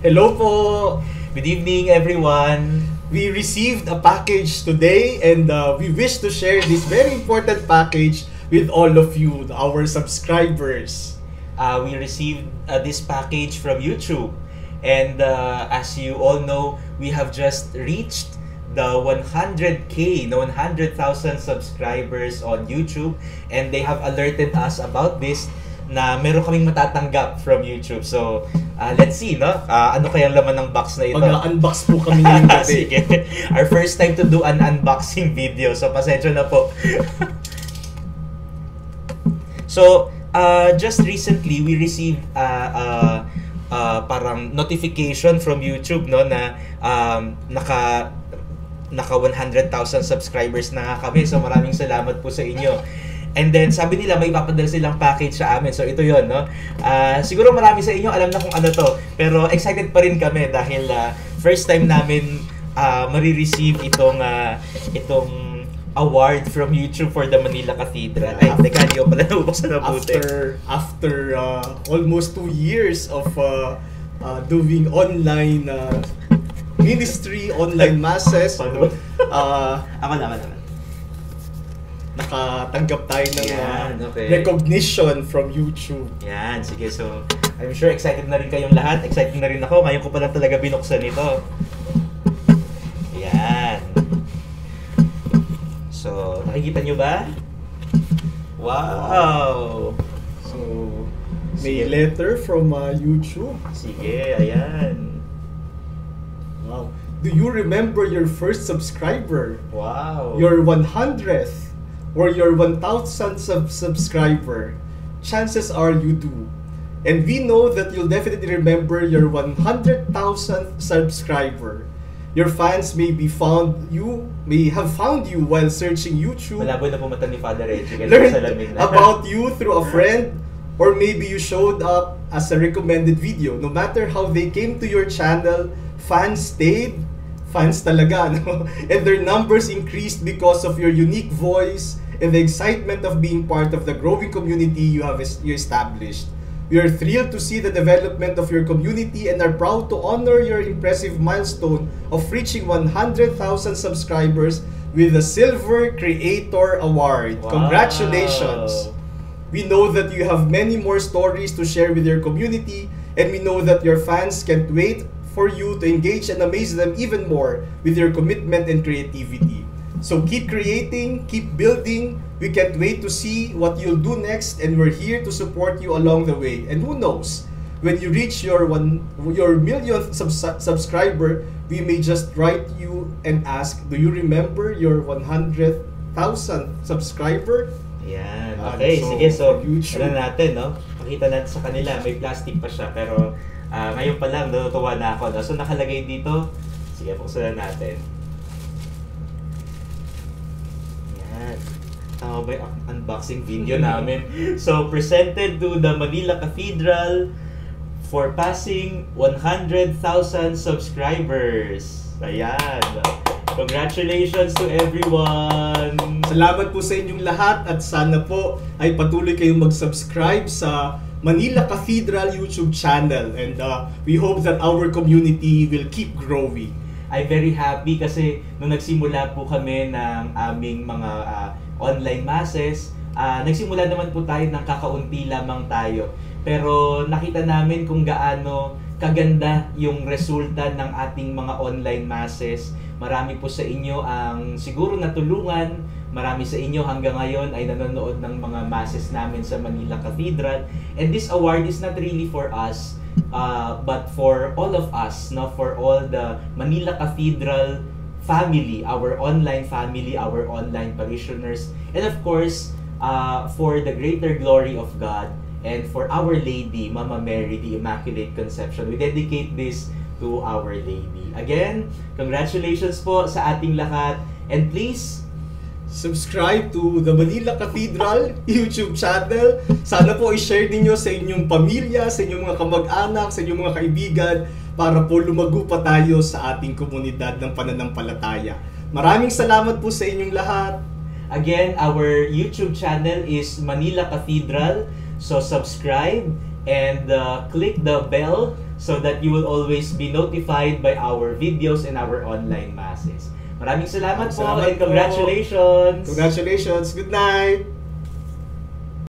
Hello po! Good evening, everyone. We received a package today and we wish to share this very important package with all of you, our subscribers. We received this package from YouTube. And as you all know, we have just reached the 100K, the 100,000 subscribers on YouTube. And they have alerted us about this na meron kaming matatanggap from YouTube. So, let's see, no? Ano kayang laman ng box na ito? Mag-unbox po kami ngayong gabi. Sige. Our first time to do an unboxing video. So, pasensya na po. So, just recently, we received parang notification from YouTube, no, na naka 100,000 subscribers na nga kami. So, maraming salamat po sa inyo. And then, sabi nila, may ipapadala silang package sa amin. So, ito yon, no? Siguro marami sa inyo alam na kung ano to. Pero excited pa rin kami dahil first time namin marireceive itong award from YouTube for the Manila Cathedral. Ay, teka, hindi ko pala nabuksan na buti. After almost 2 years of doing online ministry, online masses, Ako naman. Nakatanggap tayo ng okay. recognition from YouTube. Yan, sige. So, I'm sure excited na rin kayong lahat. Excited na rin ako. Ngayon ko pa lang talaga binuksan ito. Yan. So, nakikita nyo ba? Wow! So, may letter from YouTube. Sige, ayan. Wow. Do you remember your first subscriber? Wow! Your 100th or your 1,000th subscriber? Chances are you do. And we know that you'll definitely remember your 100,000th subscriber. Your fans may have found you while searching YouTube. Malabo na pumata ni Father Regie. Learned about you through a friend, or maybe you showed up as a recommended video. No matter how they came to your channel, fans stayed. Fans talaga, no? And their numbers increased because of your unique voice and the excitement of being part of the growing community you established. We are thrilled to see the development of your community and are proud to honor your impressive milestone of reaching 100,000 subscribers with the Silver Creator Award. Wow. Congratulations! We know that you have many more stories to share with your community, and we know that your fans can't wait for you to engage and amaze them even more with your commitment and creativity. So keep creating, keep building. We can't wait to see what you'll do next, and we're here to support you along the way. And who knows, when you reach your millionth subscriber, we may just write you and ask, do you remember your 100,000 subscriber? Yan. Okay, so, sige. So, ano natin, no? Pakita natin sa kanila. May plastic pa siya. Pero, ngayon pa lang, natutuwa na ako. No? So, nakalagay dito. Sige, buksan na natin. Yan. Tama ba yung unboxing video namin? So, presented to the Manila Cathedral for passing 100,000 subscribers. Ayan. Congratulations to everyone! Salamat po sa inyong lahat at sana po ay patuloy kayong mag-subscribe sa Manila Cathedral YouTube channel, and we hope that our community will keep growing. I'm very happy kasi nung nagsimula po kami ng aming mga online masses, nagsimula naman po tayo ng kakaunti lamang tayo. Pero nakita namin kung gaano kaganda yung resulta ng ating mga online masses. Marami po sa inyo ang siguro natulungan. Marami sa inyo hanggang ngayon ay nanonood ng mga masses namin sa Manila Cathedral. And this award is not really for us, but for all of us, no? For all the Manila Cathedral family, our online family, our online parishioners, and of course, for the greater glory of God and for Our Lady, Mama Mary, the Immaculate Conception. We dedicate this to Our Lady. Again, congratulations po sa ating lahat, and please subscribe to the Manila Cathedral YouTube channel. Sana po i-share ninyo sa inyong pamilya, sa inyong mga kamag-anak, sa inyong mga kaibigan, para po lumago pa tayo sa ating komunidad ng pananampalataya. Maraming salamat po sa inyong lahat. Again, our YouTube channel is Manila Cathedral. So subscribe and click the bell so that you will always be notified by our videos and our online masses. Maraming salamat po and congratulations! Congratulations! Good night!